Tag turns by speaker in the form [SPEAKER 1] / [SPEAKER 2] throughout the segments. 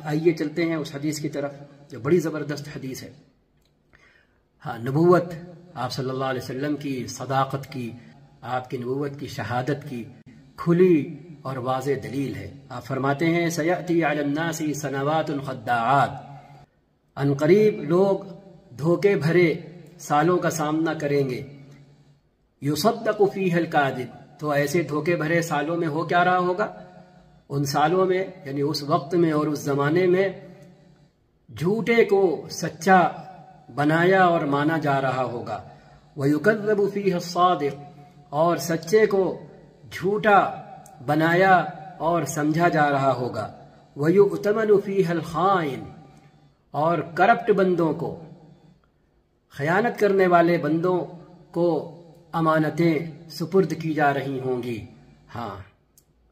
[SPEAKER 1] آئیے چلتے ہیں اس حدیث کی طرف جو بڑی زبردست حدیث ہے۔ ہاں، نبوت آپ صلی اللہ علیہ وسلم کی صداقت کی، آپ کی نبوت کی شہادت کی کھلی اور واضح دلیل ہے۔ آپ فرماتے ہیں سیأتی علی الناس سنوات خداعات، ان قریب لوگ دھوکے بھرے سالوں کا سامنا کریں گے، یصدق فیہ الکاذب، تو ایسے دھوکے بھرے سالوں میں ہو کیا رہا ہوگا؟ ان سالوں میں یعنی اس وقت میں اور اس زمانے میں جھوٹے کو سچا بنایا اور مانا جا رہا ہوگا، وَيُكَذَّبُ فِيهِ الصَّادِقُ، اور سچے کو جھوٹا بنایا اور سمجھا جا رہا ہوگا، وَيُؤْتَمَنُ فِيهِ الْخَائِنُ، اور کرپٹ بندوں کو، خیانت کرنے والے بندوں کو امانتیں سپرد کی جا رہی ہوں گی، ہاں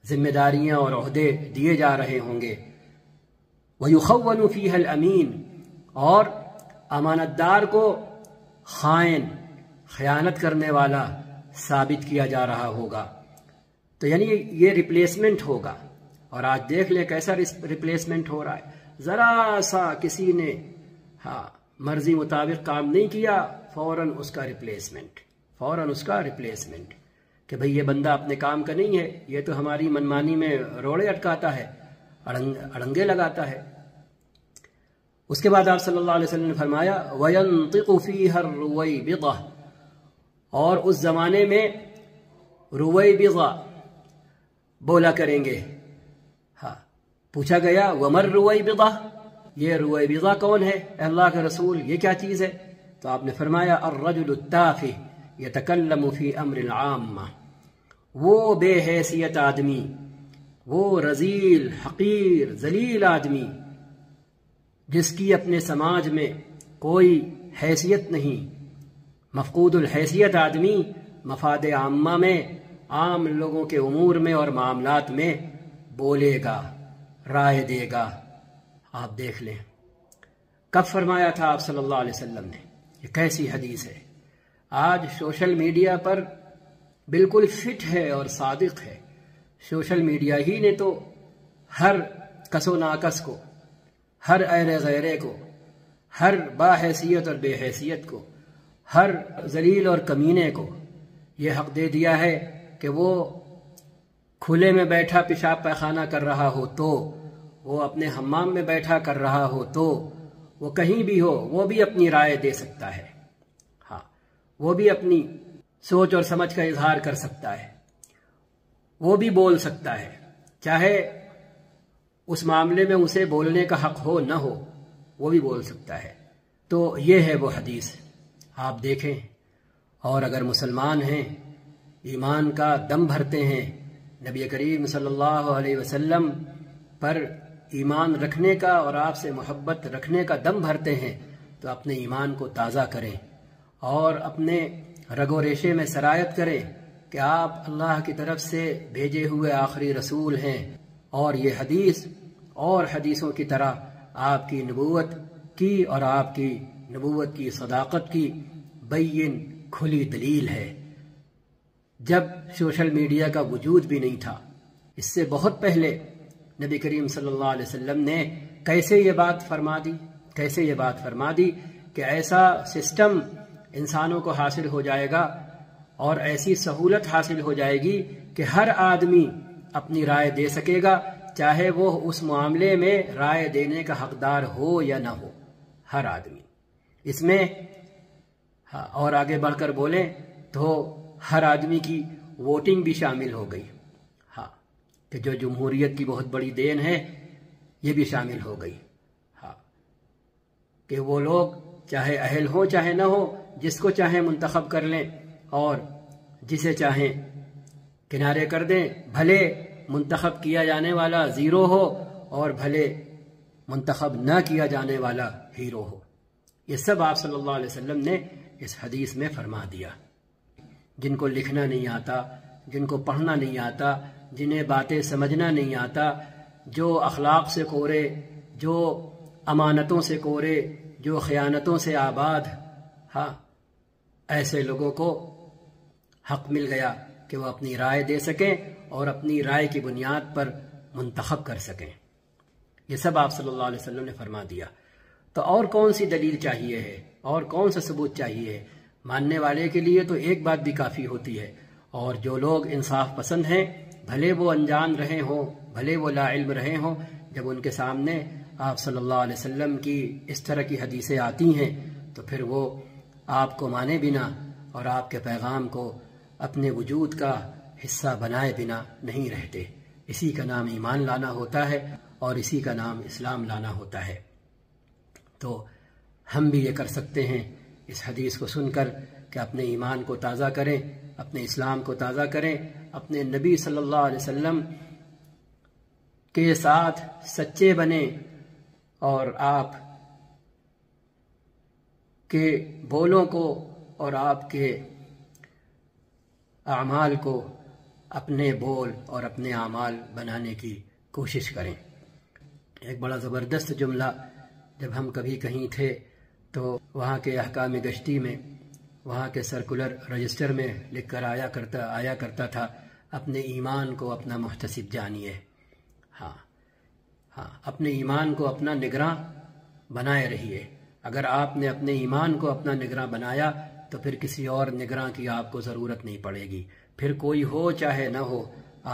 [SPEAKER 1] ذمہ داریاں اور عہدے دیے جا رہے ہوں گے، وَيُخَوَّنُ فِيهَا الْأَمِينُ، اور امانت دار کو خائن، خیانت کرنے والا ثابت کیا جا رہا ہوگا۔ تو یعنی یہ ریپلیسمنٹ ہوگا، اور آج دیکھ لیں کیسا ریپلیسمنٹ ہو رہا ہے۔ ذرا سا کسی نے مرضی مطابق کام نہیں کیا، فوراً اس کا ریپلیسمنٹ، کہ بھئی یہ بندہ اپنے کام کا نہیں ہے، یہ تو ہماری منمانی میں روڑے اٹکاتا ہے، اڑنگے لگاتا ہے۔ اس کے بعد آپ صلی اللہ علیہ وسلم نے فرمایا وَيَنطِقُ فِيهَا الرُّوَيْبِضَةُ، اور اس زمانے میں رویبضہ بولا کریں گے۔ ہاں، پوچھا گیا وَمَا الرُّوَيْبِضَةُ، یہ رویبضہ کون ہے اے اللہ کے رسول، یہ کیا چیز ہے؟ تو آپ نے فرمایا الرجل التافہ یتکلم فی امر العامہ، وہ بے حیثیت آدمی، وہ رذیل حقیر ذلیل آدمی جس کی اپنے سماج میں کوئی حیثیت نہیں، مفقود الحیثیت آدمی مفاد عامہ میں، عام لوگوں کے امور میں اور معاملات میں بولے گا، رائے دے گا۔ آپ دیکھ لیں کب فرمایا تھا آپ صلی اللہ علیہ وسلم نے، یہ کیسی حدیث ہے۔ آج سوشل میڈیا پر بالکل فٹ ہے اور صادق ہے، سوشل میڈیا ہی نے تو ہر کس و ناکس کو، ہر ایرے غیرے کو، ہر باحیثیت اور بے حیثیت کو، ہر ذلیل اور کمینے کو یہ حق دے دیا ہے کہ وہ کھلے میں بیٹھا پیشاب پیخانہ کر رہا ہو تو، وہ اپنے حمام میں بیٹھا کر رہا ہو تو، وہ کہیں بھی ہو وہ بھی اپنی رائے دے سکتا ہے، ہاں وہ بھی اپنی سوچ اور سمجھ کا اظہار کر سکتا ہے، وہ بھی بول سکتا ہے، چاہے اس معاملے میں اسے بولنے کا حق ہو نہ ہو، وہ بھی بول سکتا ہے۔ تو یہ ہے وہ حدیث، آپ دیکھیں۔ اور اگر مسلمان ہیں، ایمان کا دم بھرتے ہیں، نبی کریم صلی اللہ علیہ وسلم پر ایمان رکھنے کا اور آپ سے محبت رکھنے کا دم بھرتے ہیں، تو اپنے ایمان کو تازہ کریں اور اپنے رگ و ریشے میں سرایت کریں کہ آپ اللہ کی طرف سے بھیجے ہوئے آخری رسول ہیں، اور یہ حدیث اور حدیثوں کی طرح آپ کی نبوت کی اور آپ کی نبوت کی صداقت کی بین کھلی دلیل ہے۔ جب سوشل میڈیا کا وجود بھی نہیں تھا، اس سے بہت پہلے نبی کریم صلی اللہ علیہ وسلم نے کیسے یہ بات فرما دی کہ ایسا سسٹم انسانوں کو حاصل ہو جائے گا اور ایسی سہولت حاصل ہو جائے گی کہ ہر آدمی اپنی رائے دے سکے گا، چاہے وہ اس معاملے میں رائے دینے کا حقدار ہو یا نہ ہو، ہر آدمی اس میں۔ اور آگے بڑھ کر بولیں تو ہر آدمی کی ووٹنگ بھی شامل ہو گئی، کہ جو جمہوریت کی بہت بڑی دین ہے یہ بھی شامل ہو گئی، کہ وہ لوگ چاہے اہل ہوں چاہے نہ ہو، جس کو چاہیں منتخب کر لیں اور جسے چاہیں کنارے کر دیں، بھلے منتخب کیا جانے والا زیرو ہو اور بھلے منتخب نہ کیا جانے والا ہیرو ہو۔ یہ سب آپ صلی اللہ علیہ وسلم نے اس حدیث میں فرما دیا۔ جن کو لکھنا نہیں آتا، جن کو پڑھنا نہیں آتا، جنہیں باتیں سمجھنا نہیں آتا، جو اخلاق سے کورے، جو امانتوں سے کورے، جو خیانتوں سے آباد، ایسے لوگوں کو حق مل گیا کہ وہ اپنی رائے دے سکیں اور اپنی رائے کی بنیاد پر منتخب کر سکیں۔ یہ سب آپ صلی اللہ علیہ وسلم نے فرما دیا۔ تو اور کون سی دلیل چاہیے ہے، اور کون سا ثبوت چاہیے ہے؟ ماننے والے کے لیے تو ایک بات بھی کافی ہوتی ہے، اور جو لوگ انصاف پسند ہیں، بھلے وہ انجان رہے ہوں، بھلے وہ لا علم رہے ہوں، جب ان کے سامنے آپ صلی اللہ علیہ وسلم کی اس طرح کی حدیثیں آتی ہیں تو پھر وہ آپ کو مانے بنا اور آپ کے پیغام کو اپنے وجود کا حصہ بنائے بنا نہیں رہتے۔ اسی کا نام ایمان لانا ہوتا ہے اور اسی کا نام اسلام لانا ہوتا ہے۔ تو ہم بھی یہ کر سکتے ہیں اس حدیث کو سن کر کہ اپنے ایمان کو تازہ کریں، اپنے اسلام کو تازہ کریں، اپنے نبی صلی اللہ علیہ وسلم کے ساتھ سچے بنیں، اور آپ کے بولوں کو اور آپ کے اعمال کو اپنے بول اور اپنے اعمال بنانے کی کوشش کریں۔ ایک بڑا زبردست جملہ، جب ہم کبھی کہیں تھے تو وہاں کے احکام گشتی میں، وہاں کے سرکولر رجسٹر میں لکھ کر آیا کرتا تھا، اپنے ایمان کو اپنا محتسب جانیے۔ ہاں، اپنے ایمان کو اپنا نگراں بنائے رہیے۔ اگر آپ نے اپنے ایمان کو اپنا نگراں بنایا تو پھر کسی اور نگراں کی آپ کو ضرورت نہیں پڑے گی۔ پھر کوئی ہو چاہے نہ ہو،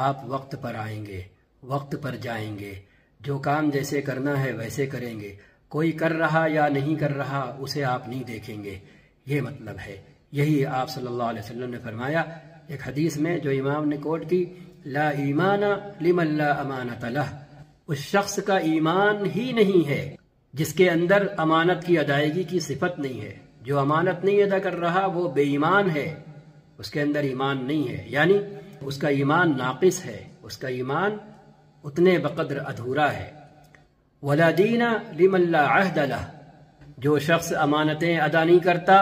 [SPEAKER 1] آپ وقت پر آئیں گے، وقت پر جائیں گے، جو کام جیسے کرنا ہے ویسے کریں گے۔ کوئی کر رہا یا نہیں کر رہا اسے آپ نہیں دیکھیں گے، یہ مطلب ہے۔ یہی آپ صلی اللہ علیہ وسلم نے فرمایا ایک حدیث میں جو امام نے کوٹ کی، لا ایمان لمن لا امانت لہ، اس شخص کا ایمان ہی نہیں ہے جس کے اندر امانت کی ادائیگی کی صفت نہیں ہے۔ جو امانت نہیں ادا کر رہا وہ بے ایمان ہے، اس کے اندر ایمان نہیں ہے، یعنی اس کا ایمان ناقص ہے، اس کا ایمان اتنے بقدر ادھورا ہے۔ ولا دین لمن لا عہد لہ، جو شخص امانتیں ادا نہیں کرتا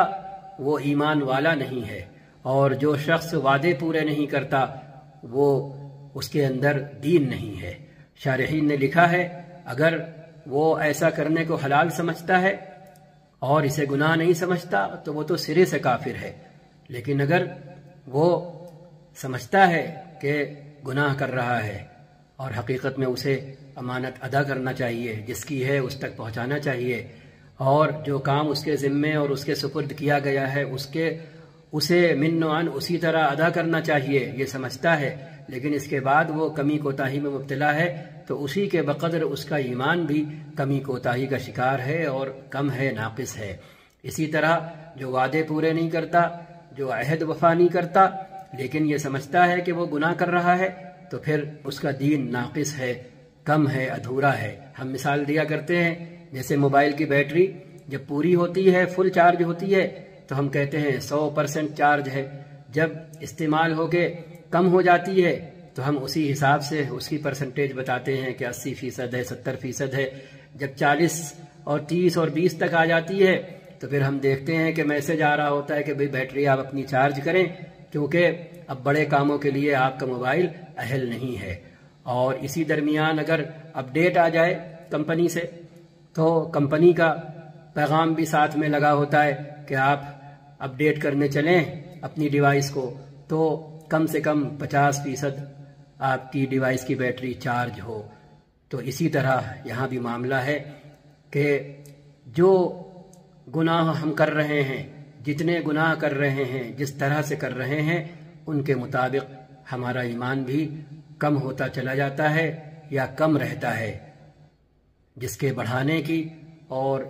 [SPEAKER 1] وہ ایمان والا نہیں ہے، اور جو شخص وعدے پورے نہیں کرتا وہ اس کے اندر دین نہیں ہے۔ شارحین نے لکھا ہے اگر وہ ایسا کرنے کو حلال سمجھتا ہے اور اسے گناہ نہیں سمجھتا تو وہ تو سرے سے کافر ہے، لیکن اگر وہ سمجھتا ہے کہ گناہ کر رہا ہے اور حقیقت میں اسے امانت ادا کرنا چاہیے، جس کی ہے اس تک پہنچانا چاہیے، اور جو کام اس کے ذمے اور اس کے سپرد کیا گیا ہے اسے من و عن اسی طرح ادا کرنا چاہیے، یہ سمجھتا ہے، لیکن اس کے بعد وہ کمی کوتاہی میں مبتلا ہے تو اسی کے بقدر اس کا ایمان بھی کمی کوتاہی کا شکار ہے اور کم ہے، ناقص ہے۔ اسی طرح جو وعدے پورے نہیں کرتا، جو عہد وفا نہیں کرتا، لیکن یہ سمجھتا ہے کہ وہ گناہ کر رہا ہے تو پھر اس کا دین ناقص ہے، کم ہے، ادھورا ہے۔ ہم مثال دیا کرتے ہیں جیسے موبائل کی بیٹری جب پوری ہوتی ہے، فل چارج ہوتی ہے تو ہم کہتے ہیں 100% چارج ہے، جب استعمال ہو کے کم ہو جاتی ہے تو ہم اسی حساب سے اس کی پرسنٹیج بتاتے ہیں کہ 80% ہے، 70% ہے۔ جب 40 اور 30 اور 20 تک آ جاتی ہے تو پھر ہم دیکھتے ہیں کہ میسج آ رہا ہوتا ہے کہ بھئی بیٹری آپ اپنی چارج کریں، کیونکہ اب بڑے کاموں کے لیے آپ کا موبائل اہل نہیں ہے۔ اور اسی درمیان اگر اپڈیٹ آ جائے کمپنی سے تو کمپنی کا پیغام بھی ساتھ میں لگا ہوتا ہے کہ آپ اپڈیٹ کرنے چلیں اپنی ڈیوائس کو، تو کم سے کم 50% آپ کی ڈیوائس کی بیٹری چارج ہو۔ تو اسی طرح یہاں بھی معاملہ ہے کہ جو گناہ ہم کر رہے ہیں، جتنے گناہ کر رہے ہیں، جس طرح سے کر رہے ہیں، ان کے مطابق ہمارا ایمان بھی کم ہوتا چلا جاتا ہے یا کم رہتا ہے، جس کے بڑھانے کی اور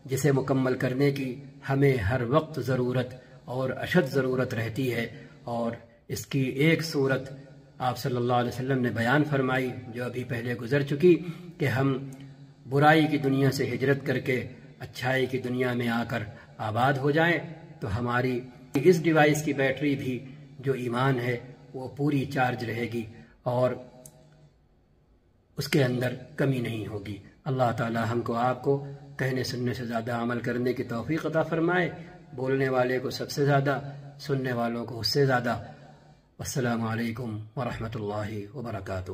[SPEAKER 1] جسے مکمل کرنے کی ہمیں ہر وقت ضرورت اور اشد ضرورت رہتی ہے۔ اور اس کی ایک صورت آپ صلی اللہ علیہ وسلم نے بیان فرمائی جو ابھی پہلے گزر چکی، کہ ہم برائی کی دنیا سے ہجرت کر کے اچھائی کی دنیا میں آ کر آباد ہو جائیں تو ہماری اس ڈیوائس کی بیٹری بھی جو ایمان ہے وہ پوری چارج رہے گی اور اس کے اندر کمی نہیں ہوگی۔ اللہ تعالی ہم کو آپ کو کہنے سننے سے زیادہ عمل کرنے کی توفیق عطا فرمائے، بولنے والے کو سب سے زیادہ، سننے والوں کو اس سے زیادہ۔ السلام علیکم ورحمۃ اللہ وبرکاتہ۔